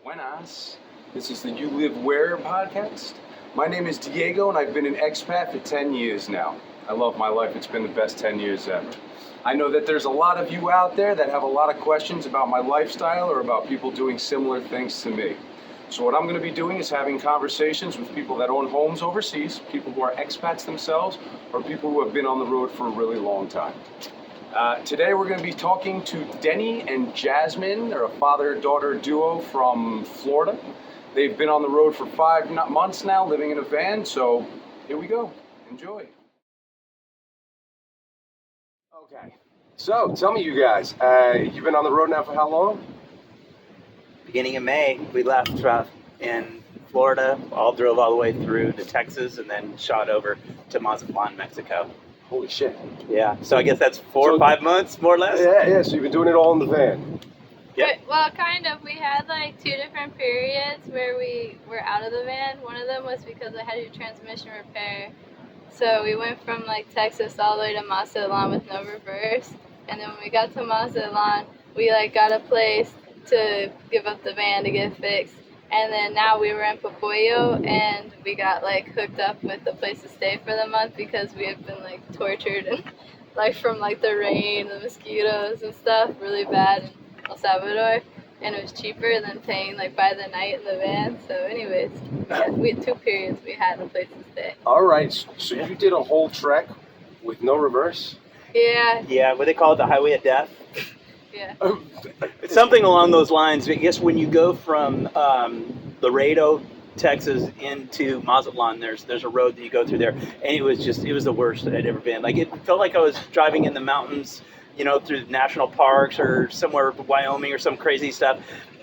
Buenas. This is the You Live Where podcast. My name is Diego and I've been an expat for 10 years now. I love my life. It's been the best 10 years ever. I know that there's a lot of you out there that have a lot of questions about my lifestyle or about people doing similar things to me. So what I'm going to be doing is having conversations with people that own homes overseas, people who are expats themselves, or people who have been on the road for a really long time. Today we're going to be talking to Denny and Jasmine. They're a father-daughter duo from Florida. They've been on the road for 5 months now, living in a van, so here we go. Enjoy. Okay, so tell me you guys, you've been on the road now for how long? Beginning of May, we left in Florida, drove all the way through to Texas, and then shot over to Mazatlan, Mexico. Holy shit. Yeah, so I guess that's 4 or 5 months, more or less? Yeah, so you've been doing it all in the van. Yep. Well, kind of. We had like 2 different periods where we were out of the van. One of them was because I had a transmission repair. So we went from like Texas all the way to Mazatlan with no reverse. And then when we got to Mazatlan, we like got a place to give up the van to get fixed. And then now we were in Popoyo and we got like hooked up with the place to stay for the month because we had been like tortured and like from like the rain, the mosquitoes and stuff really bad in El Salvador. And it was cheaper than paying like by the night in the van. So anyways, we had 2 periods we had a place to stay. All right, so you did a whole trek with no reverse? Yeah. Yeah, what they call it, the Highway of Death. Yeah. It's something along those lines. I guess when you go from Laredo, Texas into Mazatlan, there's a road that you go through there, and it was the worst I'd ever been. Like, it felt like I was driving in the mountains, through national parks or somewhere, Wyoming or some crazy stuff,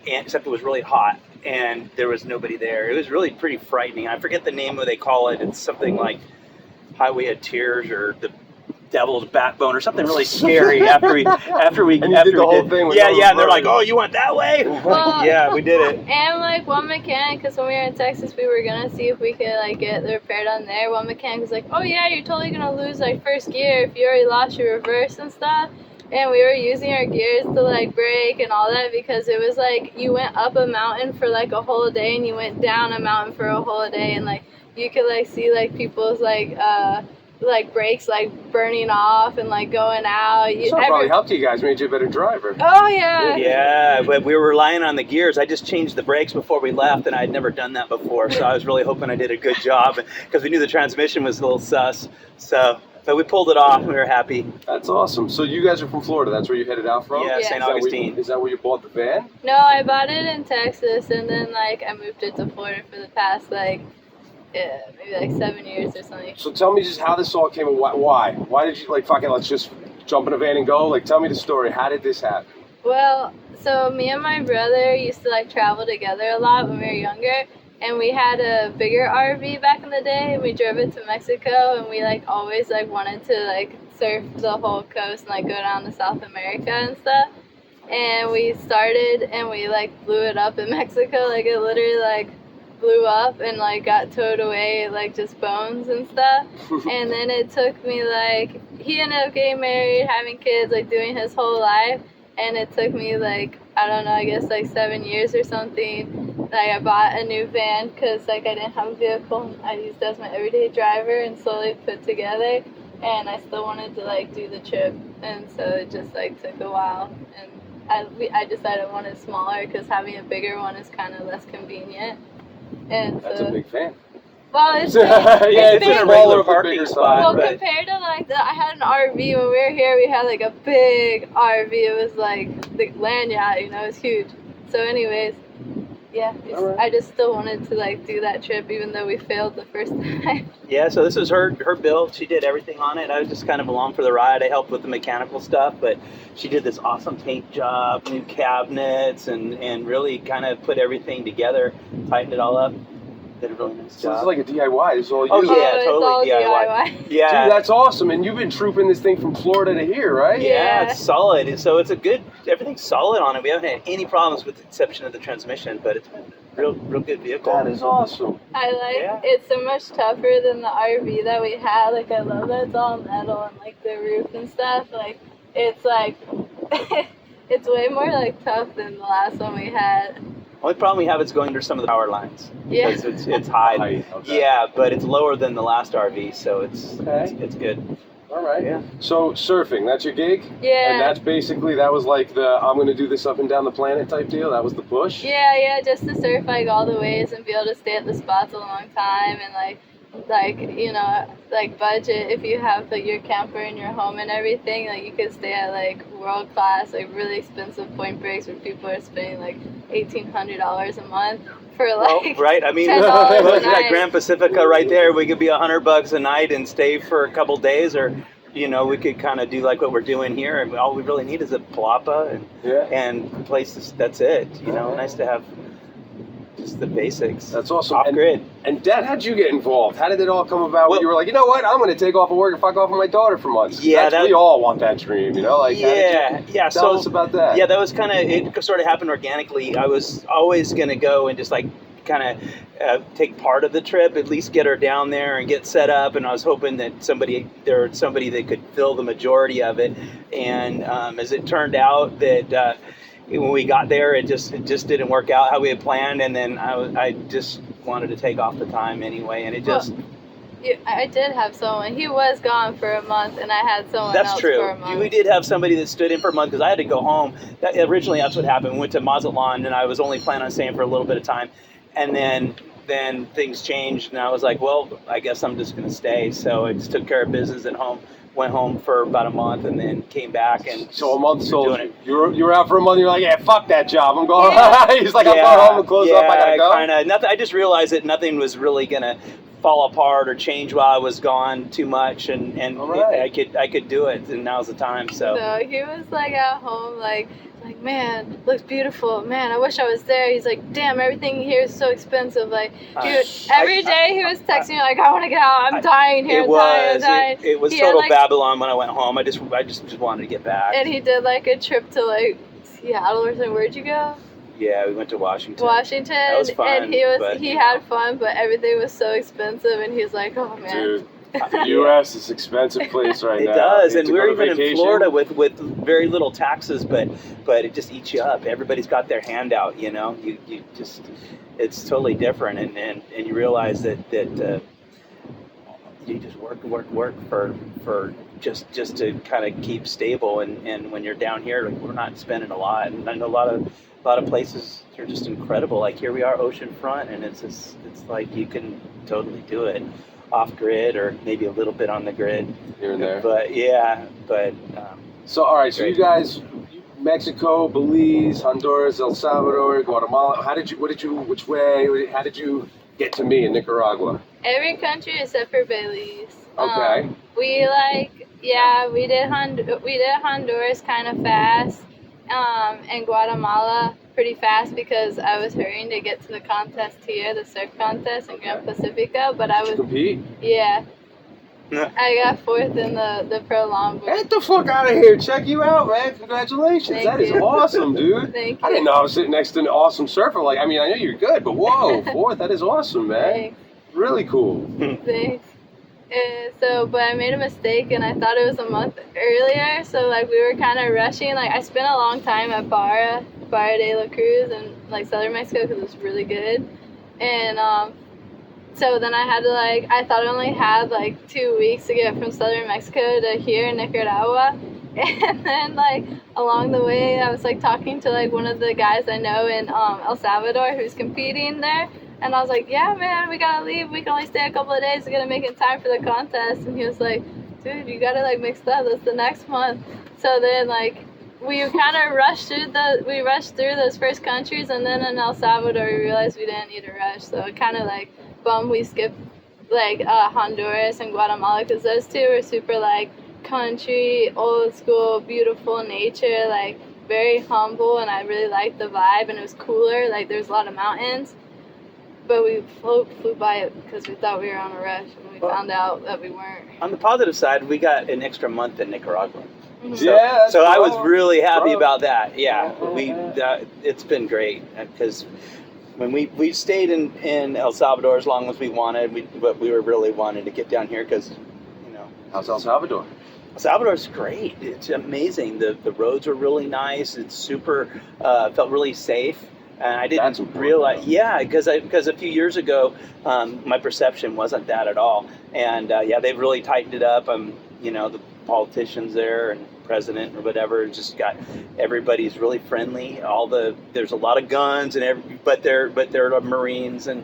and except it was really hot and there was nobody there. It was really pretty frightening. I forget the name what they call it. It's something like Highway of Tears or the Devil's Backbone or something really scary after we and you did the whole thing with and they're like, oh, you went that way? Well, yeah, we did it. And like one mechanic, because when we were in Texas, we were gonna see if we could like get the repair done there. One mechanic was like, oh yeah, you're totally gonna lose like first gear if you already lost your reverse and stuff. And we were using our gears to like brake and all that because it was like you went up a mountain for like a whole day and you went down a mountain for a whole day, and like you could like see like people's like brakes like burning off and like going out. So it probably helped you guys, made you a better driver. Oh yeah. Yeah, but we were relying on the gears. I just changed the brakes before we left, and I'd never done that before, so I was really hoping I did a good job because we knew the transmission was a little sus. But we pulled it off and we were happy. That's awesome. So you guys are from Florida. That's where you headed out from? Yeah, Yeah. St. Augustine. Is that where you bought the van? No, I bought it in Texas and then like I moved it to Florida for the past like maybe like 7 years or something. So tell me just how this all came and why? Why did you like, fuck it, let's just jump in a van and go? Like, tell me the story. How did this happen? Well, so me and my brother used to like travel together a lot when we were younger, and we had a bigger RV back in the day, and we drove it to Mexico, and we like always like wanted to like surf the whole coast and like go down to South America and stuff. And we started and we like blew it up in Mexico. Like it literally like blew up and like got towed away, like just bones and stuff. And then it took me like, he ended up getting married, having kids, like doing his whole life. And it took me like, I don't know, I guess like 7 years or something. Like I bought a new van because like I didn't have a vehicle. I used it as my everyday driver and slowly put together. And I still wanted to like do the trip. And so it just like took a while. And I decided I wanted smaller because having a bigger one is kind of less convenient. And That's so, a big fan. well, it's Yeah, it's it's big. a regular smaller parking bigger spot. Well, size. compared to like I had an RV when we were here. We had like a big RV. It was like the land yacht, it was huge. So, anyways, yeah, Alright. I just still wanted to like do that trip, even though we failed the first time. Yeah, so this was her build. She did everything on it. I was just kind of along for the ride. I helped with the mechanical stuff, but she did this awesome paint job, new cabinets, and really kind of put everything together, tightened it all up. Did a really nice So job. this is like a DIY. This is all you. Oh, Oh, yeah, it's totally all DIY. Yeah. Dude, that's awesome. And you've been trooping this thing from Florida to here, right? Yeah, Yeah. it's solid. So it's everything's solid on it. We haven't had any problems with the exception of the transmission, but it's been a real good vehicle. That is awesome. I like Yeah. it's so much tougher than the RV that we had. Like I love that it's all metal and like the roof and stuff. Like it's like it's way more like tough than the last one we had. Only problem we have is going under some of the power lines Yeah. because it's high. Okay. Yeah, but it's lower than the last RV, so Okay. it's good. All right. Yeah. So surfing, that's your gig? Yeah. And that's basically, that was like the I'm going to do this up and down the planet type deal? That was the push? Yeah, just to surf like all the ways and be able to stay at the spots a long time and like you know, like budget if you have like your camper in your home and everything, like you could stay at like world class, like really expensive point breaks where people are spending like $1,800 a month for like right. I mean, $10 a night. Grand Pacifica right there. We could be $100 a night and stay for a couple days, or you know, we could kind of do like what we're doing here, and all we really need is a palapa and places. That's it. You know, nice to have just the basics. That's awesome. Off grid. And Dad, how'd you get involved? How did it all come about? Well, you were like, you know what? I'm going to take off of work and fuck off with my daughter for months. Yeah, we all want that dream, you know? Like, yeah. Tell us about that. Yeah, that was kind of, it sort of happened organically. I was always going to go and just like kind of take part of the trip, at least get her down there and get set up. And I was hoping that there was somebody that could fill the majority of it. And as it turned out that when we got there, it just didn't work out how we had planned. And then I just wanted to take off the time anyway. And it just... I did have someone. He was gone for a month, and I had someone That's else true. for a month. We did have somebody that stood in for a month because I had to go home. Originally, that's what happened. We went to Mazatlan, and I was only planning on staying for a little bit of time. And then things changed, and I was like, well, I guess I'm just going to stay. So I just took care of business at home, went home for about a month, and then came back. And so a month sold doing you. You were out for a month. You're like, yeah, fuck that job. I'm going. He's like, I'm going home and close up. I gotta go. Kind of. Nothing. I just realized that nothing was really gonna fall apart or change while I was gone too much, and right. I could do it, and now's the time. So he was like at home, like man, looks beautiful. Man, I wish I was there. He's like, damn, everything here is so expensive. Like, dude, every day he was texting me like, I want to get out. I'm dying here. I'm dying. It was total Babylon when I went home. I just wanted to get back. And he did like a trip to like Seattle or something. Where'd you go? Yeah, we went to Washington. That was fun. And he had fun, but everything was so expensive, and he's like, oh man. Dude, the U.S. is an expensive place right now. It does, and To we're go even vacation. in Florida with very little taxes, but it just eats you up. Everybody's got their hand out, you know. You just, it's totally different, and you realize that you just work for just to kind of keep stable, and when you're down here, like, we're not spending a lot, and I know a lot of places are just incredible. Like here we are, oceanfront, and it's like you can totally do it off grid or maybe a little bit on the grid here and there. But so all right, so you guys, Mexico, Belize, Honduras, El Salvador, Guatemala. How did you get to me in Nicaragua? Every country except for Belize. Okay. We did Honduras kind of fast. And Guatemala pretty fast because I was hurrying to get to the contest here, the surf contest in Grand Pacifica. But Did you compete? Yeah. I got fourth in the pro longboard. Get the fuck out of here! Check you out, man! Congratulations! Thank That is you. awesome, dude. Thank you. I didn't know I was sitting next to an awesome surfer. Like, I mean, I know you're good, but whoa, fourth! That is awesome, man. Thanks. Really cool. Thanks. But I made a mistake, and I thought it was a month earlier. So like we were kind of rushing. Like I spent a long time at Barra de la Cruz in like southern Mexico because it was really good. And so then I had to I thought I only had like 2 weeks to get from southern Mexico to here in Nicaragua. And then along the way, I was talking to one of the guys I know in El Salvador who's competing there. And I was like, yeah, man, we gotta leave. We can only stay a couple of days. We gotta make it in time for the contest. And he was like, dude, you gotta mix that. That's the next month. So then we kind of rushed through those first countries, and then in El Salvador we realized we didn't need to rush. So it kind of bummed we skipped Honduras and Guatemala because those two were super country, old school, beautiful nature, very humble, and I really liked the vibe, and it was cooler. There's a lot of mountains. But we flew by it because we thought we were on a rush, and we found out that we weren't. On the positive side, we got an extra month in Nicaragua. Mm-hmm. So I was really happy about that. Yeah, it's been great because when we stayed in El Salvador as long as we wanted, but we were really wanting to get down here because, How's El Salvador? El Salvador's great. It's amazing. The roads are really nice. It's super, felt really safe. And I didn't That's important, realize, though. yeah, because a few years ago, my perception wasn't that at all. And yeah, they've really tightened it up. The politicians there and president or whatever just got everybody's really friendly. There's a lot of guns but they're Marines and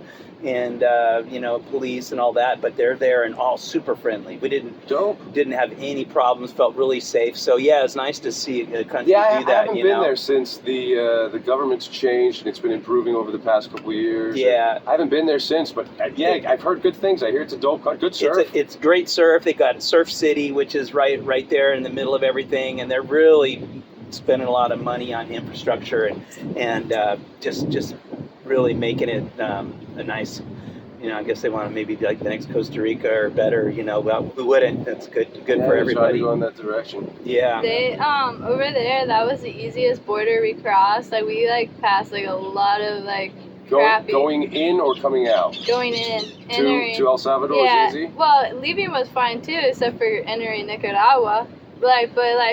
police and all that, but they're there and all super friendly. We Dope. didn't have any problems, felt really safe. So yeah, it's nice to see a country Yeah, do I that. haven't been there since the government's changed and it's been improving over the past couple of years. Yeah. I haven't been there since, but yeah, I've heard good things. I hear it's a dope country. Good surf. It's great surf. They got Surf City, which is right there in the middle of everything, and they're really spending a lot of money on infrastructure and just really making it a nice. I guess they want to maybe be like the next Costa Rica or better. Well, who wouldn't? That's good Yeah, for they try to everybody. go in that direction. Yeah. They over there, that was the easiest border we crossed. Like we passed a lot of crappy Going in or coming out? going in, entering. To El Salvador Yeah, is easy? well, leaving was fine too, except for entering Nicaragua. But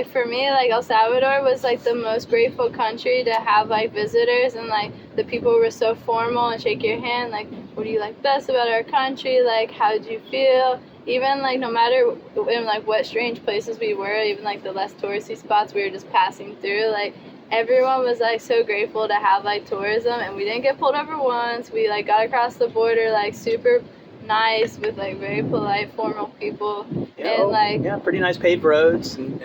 for me, El Salvador was the most grateful country to have visitors, and the people were so formal and shake your hand. What do you like best about our country? How did you feel? Even no matter in what strange places we were, even the less touristy spots we were just passing through, everyone was so grateful to have tourism, and we didn't get pulled over once. We got across the border super nice with very polite, formal people, and pretty nice paved roads, and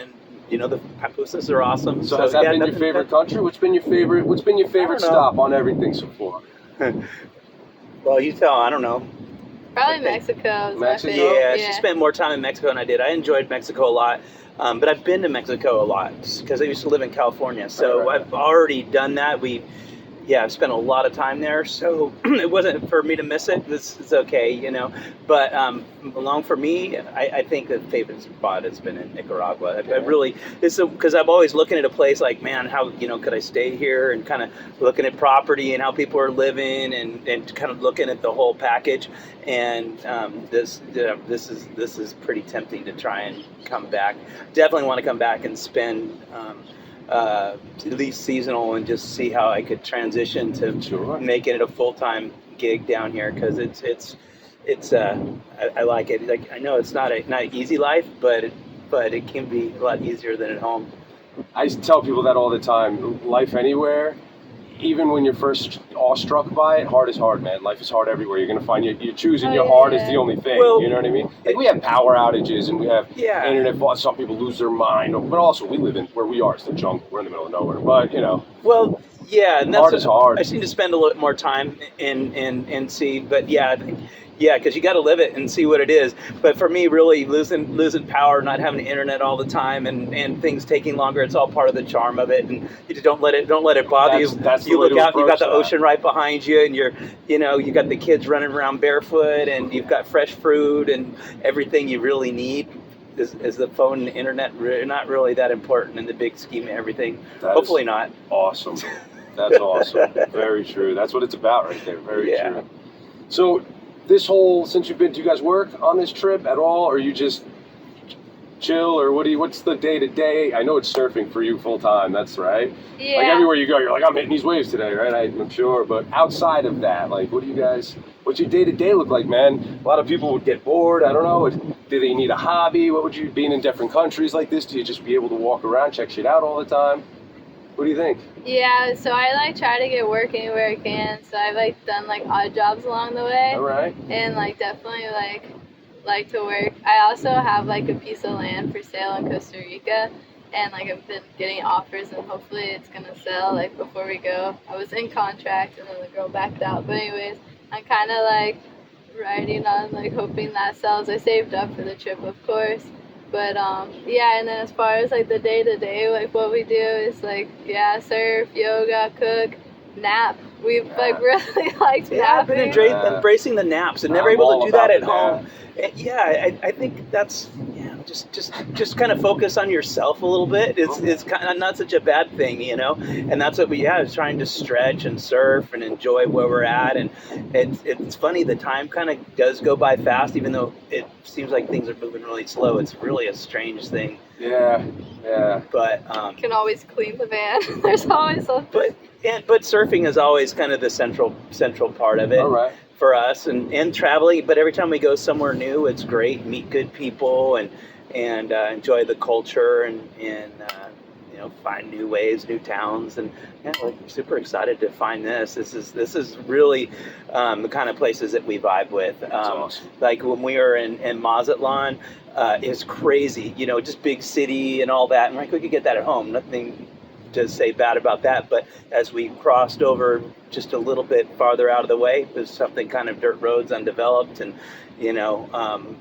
the pupusas are awesome. So has that been your favorite country? What's been your favorite stop on everything so far? Well, you tell. I don't know. probably Mexico. Is Mexico? my favorite. Yeah, she spent more time in Mexico than I did. I enjoyed Mexico a lot, but I've been to Mexico a lot because I used to live in California. So Right. I've already done that. I've spent a lot of time there, so it wasn't for me to miss it. It's okay, But along for me, I think the favorite spot has been in Nicaragua. I really, because I'm always looking at a place man, how could I stay here, and kind of looking at property and how people are living, and kind of looking at the whole package. And this is pretty tempting to try and come back. Definitely want to come back and spend. At least seasonal, and just see how I could transition to Sure. making it a full-time gig down here, because I like it. I know it's not an easy life, but it can be a lot easier than at home. I tell people that all the time. Life anywhere, even when you're first awestruck by it, hard is hard, man. Life is hard everywhere. You're gonna find you're choosing your heart is the only thing. Well, you know what I mean? We have power outages and we have Yeah. internet. Some people lose their mind, but also we live in where we are. It's the jungle. We're in the middle of nowhere. But Well, yeah, and that's hard is hard. I just need to spend a little more time and see. But yeah, because you got to live it and see what it is. But for me, really losing power, not having internet all the time, and things taking longer, it's all part of the charm of it. And you just don't let it bother you. That's the You way look to out, you got approach the that. ocean right behind you, and you got the kids running around barefoot, and you've got fresh fruit and everything you really need. Is the phone and the internet not really that important in the big scheme of everything? That is Hopefully not. Awesome. That's awesome. Very true. That's what it's about right there. Very Yeah. true. So since you've been, do you guys work on this trip at all, or you just chill, or what's the day to day? I know it's surfing for you full time. That's right. Yeah. Everywhere you go, you're I'm hitting these waves today, right? I'm sure. But outside of that, what's your day to day look like, man? A lot of people would get bored. I don't know. Do they need a hobby? What would you, being in different countries like this, do you just be able to walk around, check shit out all the time? What do you think? Yeah, so I try to get work anywhere I can. So I've done odd jobs along the way, All right. and definitely like to work. I also have a piece of land for sale in Costa Rica, and I've been getting offers, and hopefully it's gonna sell before we go. I was in contract, and then the girl backed out. But anyways, I'm kind of riding on hoping that sells. I saved up for the trip, of course. But yeah, and then as far as the day to day, what we do is surf, yoga, cook, nap. We've really liked Yeah, I've been napping. embracing the naps and never I'm able all to do that about at the home. nap. Yeah, I think that's just kind of focus on yourself a little bit. It's kind of not such a bad thing, And that's what is trying to stretch and surf and enjoy where we're at. And it's funny, the time kind of does go by fast, even though it seems like things are moving really slow. It's really a strange thing Yeah, yeah. But Can always clean the van. There's always something. but surfing is always kind of the central part of it. All right. For us, and traveling. But every time we go somewhere new, it's great. Meet good people and enjoy the culture and find new ways, new towns, and yeah, we're super excited to find this. This is really the kind of places that we vibe with. That's awesome. Like when we were in Mazatlan, it's crazy. Just big city and all that. And like we could get that at home. Nothing to say bad about that, but as we crossed over just a little bit farther out of the way, there's something kind of dirt roads, undeveloped, and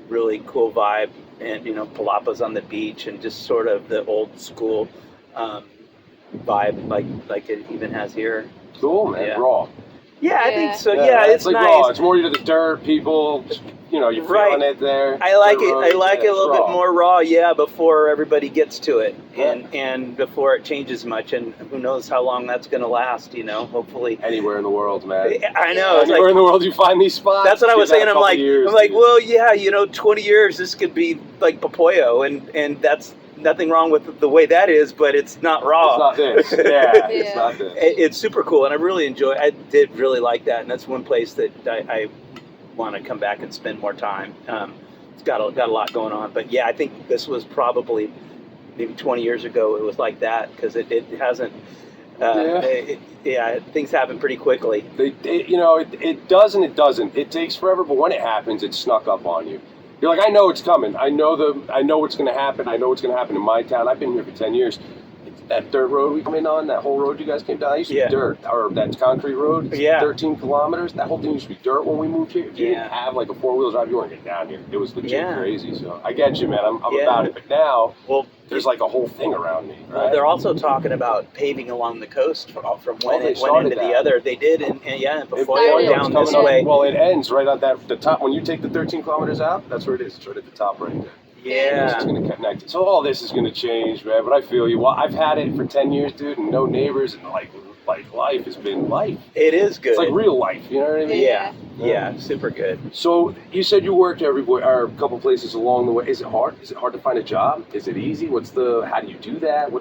really cool vibe, and palapas on the beach, and just sort of the old school vibe, like it even has here. Cool, man. Yeah. Raw. Yeah, I think Yeah. so. Yeah, it's like nice. raw. It's more to the dirt, people. You're feeling Right. it there. I like Dirt it. roads, I like yeah, it a little it's bit raw. more raw, yeah, before everybody gets to it, Yeah. and before it changes much, and who knows how long that's going to last. Hopefully. Anywhere in the world, man. I know. It's Anywhere like, in the world you find these spots. that's what I was give that saying. a I'm couple like, years, dude. well, yeah, 20 years, this could be like Popoyo, and that's nothing wrong with the way that is, but it's not raw. It's not this. Yeah, it's Yeah. not this. It's super cool, and I did really like that, and that's one place that I want to come back and spend more time. It's got a lot going on, but yeah, I think this was probably maybe 20 years ago. It was like that because it hasn't. Things happen pretty quickly. It does and it doesn't. It takes forever, but when it happens, it's snuck up on you. You're like, I know it's coming. I know what's going to happen. I know what's going to happen in my town. I've been here for 10 years. That dirt road we come in on, that whole road you guys came down, that used to Yeah. be dirt. Or that concrete road, Yeah. 13 kilometers. That whole thing used to be dirt when we moved here. If you Yeah. didn't have like a four-wheel drive, you weren't getting down here. It was legit Yeah. crazy. So I get you, man. I'm Yeah. about it. But now Well, there's like a whole thing around me. Right? they're also talking about paving along the coast from one they end started to the that. other. They did, and before started. down It's this coming way. up. Well, it ends right on the top. When you take the 13 kilometers out, that's where it is. It's right at the top right there. It's Yeah. going to connect. So all this is going to change, man. But I feel you. Well, I've had it for 10 years, dude, and no neighbors, and like life has been life. It is good. It's like real life. You know what I mean? Yeah, super good. So you said you worked everywhere, or a couple places along the way. Is it hard? Is it hard to find a job? Is it easy? How do you do that?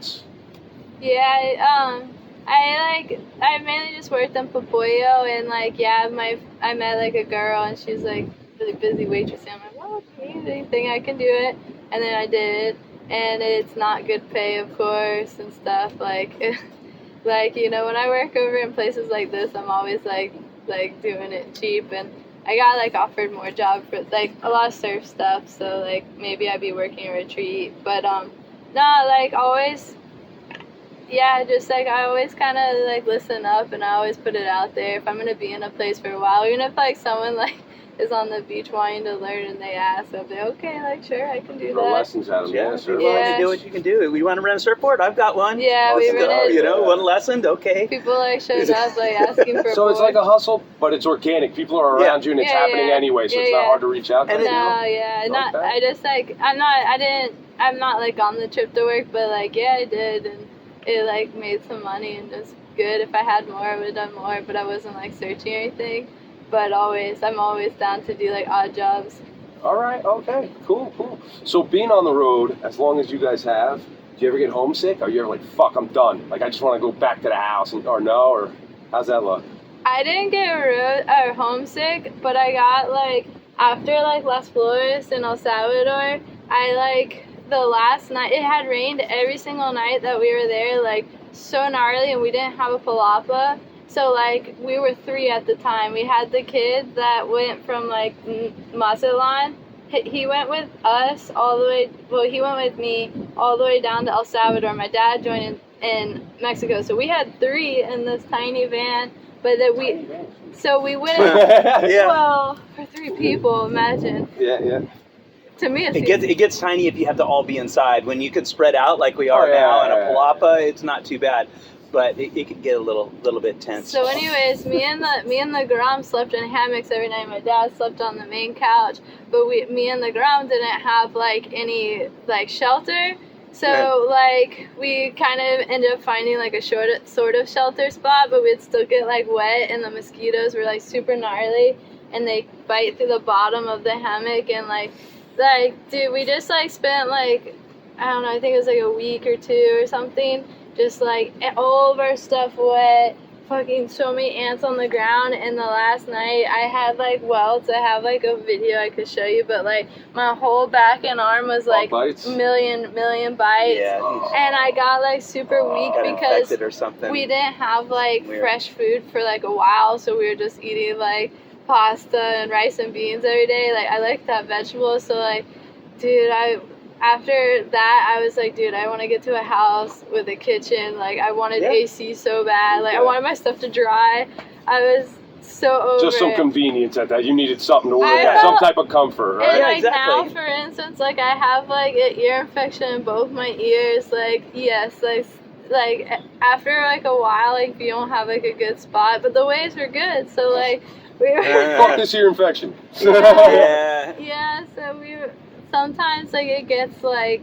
Yeah, I mainly just worked on Popoyo, and I met like a girl, and she's like really busy waitressing. I'm like, well, if you need anything, I can do it, and then I did, and it's not good pay, of course, and stuff like when I work over in places like this, I'm always like doing it cheap, and I got like offered more job for like a lot of surf stuff, so like maybe I'd be working a retreat, but always. Yeah, just like I always kind of like listen up, and I always put it out there if I'm gonna be in a place for a while, even if like someone like is on the beach wanting to learn and they ask, I'll be okay, like sure I can do Throw that. lessons at them. Yeah, Yeah, if sure. you're willing Yeah. to do what you can do. You want to rent a surfboard? I've got one. Yeah, Let's we go. rented. One lesson, okay. People like showed up like asking for. So it's like a hustle, but it's organic. People are around you, and it's Yeah, happening yeah. anyway, so Yeah, it's not yeah. hard to reach out to And you. No, yeah, not. Okay. I just like I'm not like on the trip to work, but like yeah, I did, and it like made some money, and it was good. If I had more, I would have done more, but I wasn't like searching or anything. But I'm always down to do like odd jobs. All right, okay, cool. So being on the road, as long as you guys have, do you ever get homesick? Are you ever like, fuck, I'm done? Like, I just want to go back to the house, or how's that look? I didn't get homesick, but I got like after like Las Flores and El Salvador, I like the last night it had rained every single night that we were there, like so gnarly, and we didn't have a palapa. So like we were 3 at the time. We had the kid that went from like Mazatlan. He went with us all the way. Well, he went with me all the way down to El Salvador. My dad joined in Mexico. So we had 3 in this tiny van. But that we went. Yeah. Well, for 3 people, imagine. Yeah. To me, It gets tiny if you have to all be inside. When you could spread out like we are now in a palapa, it's not too bad. But it could get a little bit tense. So anyways, me and the Gram slept in hammocks every night. My dad slept on the main couch, but me and the Gram didn't have like any like shelter. So like we kind of ended up finding like a sort of shelter spot, but we'd still get like wet, and the mosquitoes were like super gnarly, and they bite through the bottom of the hammock, and like dude, we just like spent like I don't know, I think it was like a week or two or something, just like all of our stuff wet, fucking so many ants on the ground. And the last night I had like welts. I have like a video I could show you, but like my whole back and arm was like bites? million bites. Yeah. And I got like super weak Got because infected or something. we didn't have like Weird. fresh food for like a while, so we were just eating like pasta and rice and beans every day. Like I like that vegetable, so like, dude, after that I was like, dude, I want to get to a house with a kitchen. Like I wanted Yeah. AC so bad. Like Yeah. I wanted my stuff to dry. I was so over Just some it. convenience at that. You needed something to work I at, some felt- type of comfort, And right? Yeah, like now, exactly. for instance, like I have like an ear infection in both my ears. Like yes, like after like a while, like you don't have like a good spot, but the waves were good. So like we were. Fuck this ear infection. Yeah. Yeah, so we sometimes like it gets like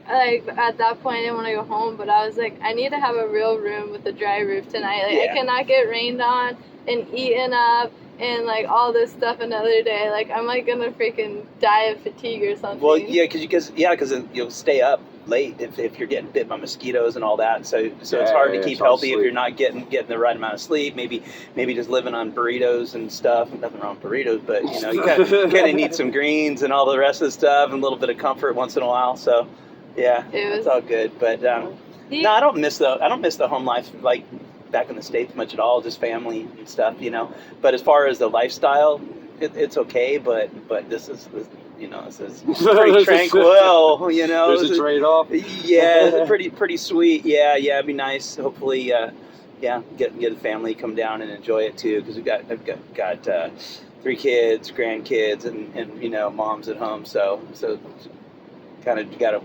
at that point I didn't want to go home, but I was like, I need to have a real room with a dry roof tonight. Like Yeah. I cannot get rained on and eaten up and like all this stuff another day. Like I'm like gonna freaking die of fatigue or something. Well, yeah, because you'll stay up late if you're getting bit by mosquitoes and all that. So it's hard to Yeah, keep it's all healthy if sleep. you're not getting the right amount of sleep. Maybe just living on burritos and stuff. Nothing wrong with burritos, but you know you kind of need some greens and all the rest of the stuff and a little bit of comfort once in a while. So yeah, It it's was- all good. But You- no, I don't miss the home life like back in the States much at all. Just family and stuff, you know. But as far as the lifestyle, it's okay. But this is pretty tranquil, you know. There's a trade-off. Yeah, it's pretty sweet. Yeah, it'd be nice. Hopefully, get the family come down and enjoy it too, because I've got 3 kids, grandkids, and you know, mom's at home. So kind of got to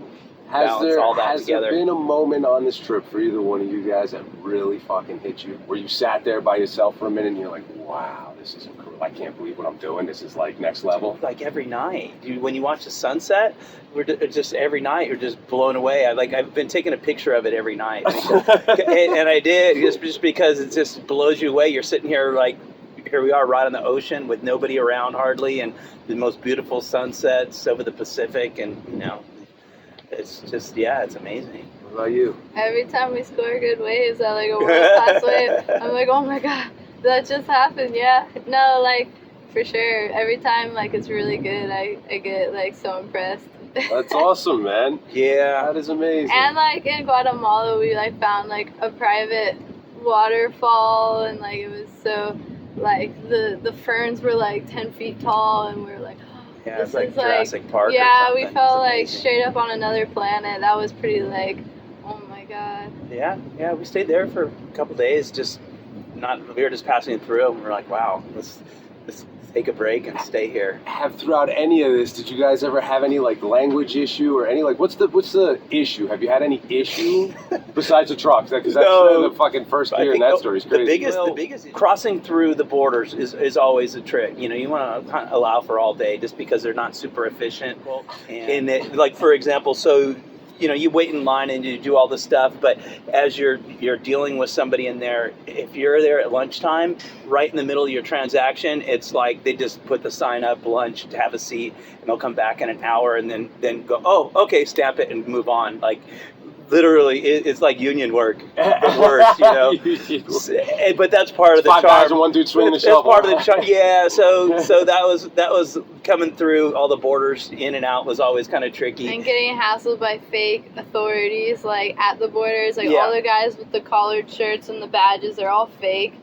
balance all that Has there together. been a moment on this trip for either one of you guys that really fucking hit you, where you sat there by yourself for a minute and you're like, wow, this is incredible. I can't believe what I'm doing. This is like next level. Like every night, when you watch the sunset, just every night you're just blown away. I've been taking a picture of it every night, and I did just because it just blows you away. You're sitting here like, here we are right on the ocean with nobody around hardly, and the most beautiful sunsets over the Pacific, and you know, it's just it's amazing. What about you? Every time we score good waves at like a world-class wave, I'm like, oh my god, that just happened. Yeah, no, like for sure. Every time like it's really good, I get like so impressed. That's awesome, man. Yeah, That is amazing. And like in Guatemala, we like found like a private waterfall, and like it was so like the ferns were like 10 feet tall, and we were like, yeah, this it's like is, like- Jurassic Park. or yeah, we something. felt It's like amazing. straight up on another planet. That was pretty like, oh my god. Yeah, we stayed there for a couple days. We were just passing through, and we were like, wow, let's take a break and stay here. Have throughout any of this, did you guys ever have any like language issue or any like what's the issue? Have you had any issue besides the trucks? Because that's No. the fucking first I hearing think that story is crazy. The biggest crossing through the borders is always a trick. You know, you want to allow for all day just because they're not super efficient. And like for example, so you know, you wait in line and you do all this stuff, but as you're dealing with somebody in there, if you're there at lunchtime, right in the middle of your transaction, it's like they just put the sign up, lunch, to have a seat, and they'll come back in an hour and then go, oh, okay, stamp it and move on. Like literally, it's like union work, but worse, you know. But that's part of the 5 guys charm. and one dude swinging the That's shovel. part of the charm. Yeah, so that was coming through all the borders in and out was always kind of tricky. And getting hassled by fake authorities, like at the borders, like Yeah. all the guys with the collared shirts and the badges, they're all fake.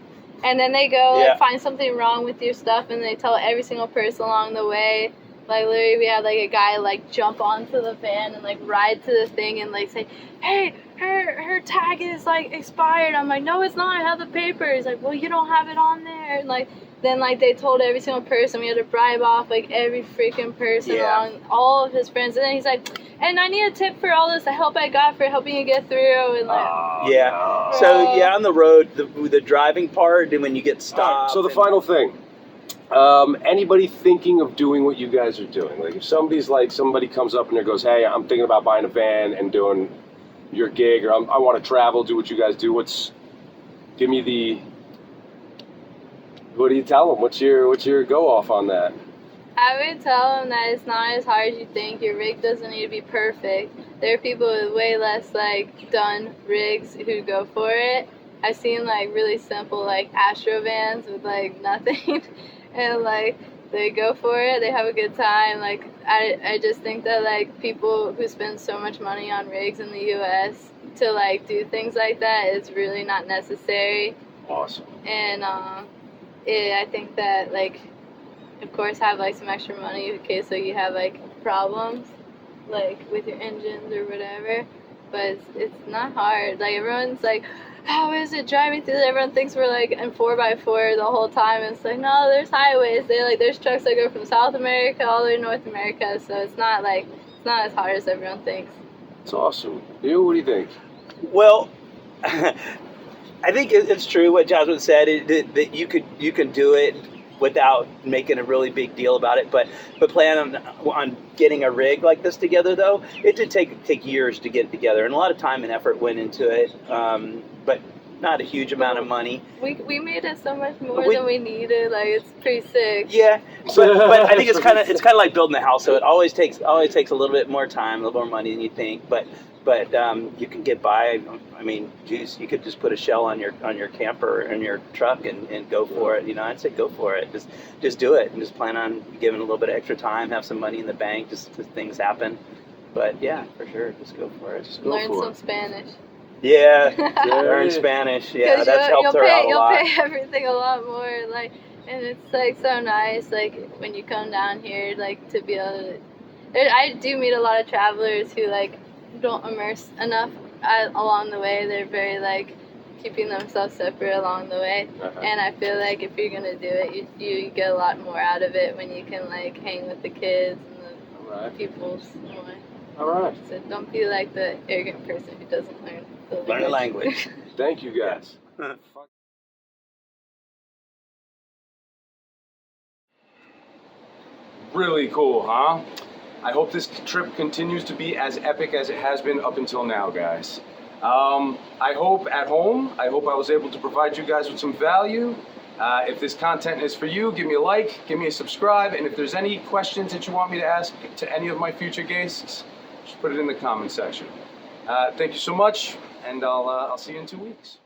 And then they go Yeah. like find something wrong with your stuff, and they tell every single person along the way. Like literally, we had like a guy like jump onto the van and like ride to the thing and like say, "Hey, her tag is like expired." I'm like, "No, it's not. I have the paper." He's like, "Well, you don't have it on there." And like then like they told every single person. We had to bribe off like every freaking person Yeah. along all of his friends. And then he's like, "And I need a tip for all this the help I got for helping you get through." And like, Yeah. no. So yeah, on the road, the driving part, and when you get All right, stopped. so the and- final thing. Anybody thinking of doing what you guys are doing? Like if somebody comes up and there goes, hey, I'm thinking about buying a van and doing your gig, or I want to travel, do what you guys do. What do you tell them? What's your go off on that? I would tell them that it's not as hard as you think. Your rig doesn't need to be perfect. there are people with way less like done rigs who go for it. I've seen like really simple like Astro vans with like nothing, and like they go for it. They have a good time. Like I just think that like people who spend so much money on rigs in the U.S. to like do things like that is really not necessary. Awesome. And I think that like, of course, have like some extra money in case so you have like problems, like with your engines or whatever. But it's not hard. Like everyone's like, how is it driving through? Everyone thinks we're like in 4x4 the whole time. And it's like, no, there's highways. There's trucks that go from South America all the way to North America. So it's not as hard as everyone thinks. It's awesome. You, what do you think? Well, I think it's true what Jasmine said, that you can do it without making a really big deal about it. But plan on getting a rig like this together, though. It did take years to get it together, and a lot of time and effort went into it. But not a huge amount of money. We made it so much more than we needed. Like it's pretty sick. Yeah, but I think it's kind of like building a house. So it always takes a little bit more time, a little more money than you think. But you can get by. I mean, geez, you could just put a shell on your camper and your truck and go for it. I'd say go for it. Just do it and just plan on giving a little bit of extra time, have some money in the bank, just because things happen. But yeah, for sure, just go for it. Just go Learn for some it. Spanish. Yeah, learn Spanish. Yeah, that's helped her out a lot. You'll pay everything a lot more. Like, and it's like so nice. Like when you come down here, like to be able to. I do meet a lot of travelers who like don't immerse enough along the way. They're very like keeping themselves separate along the way. And I feel like if you're gonna do it, you get a lot more out of it when you can like hang with the kids and the pupils more. All right. So don't be like the arrogant person who doesn't learn the language. Learn a language. Thank you, guys. Really cool, huh? I hope this trip continues to be as epic as it has been up until now, guys. I hope I was able to provide you guys with some value. If this content is for you, give me a like, give me a subscribe, and if there's any questions that you want me to ask to any of my future guests, just put it in the comment section. Thank you so much, and I'll see you in 2 weeks.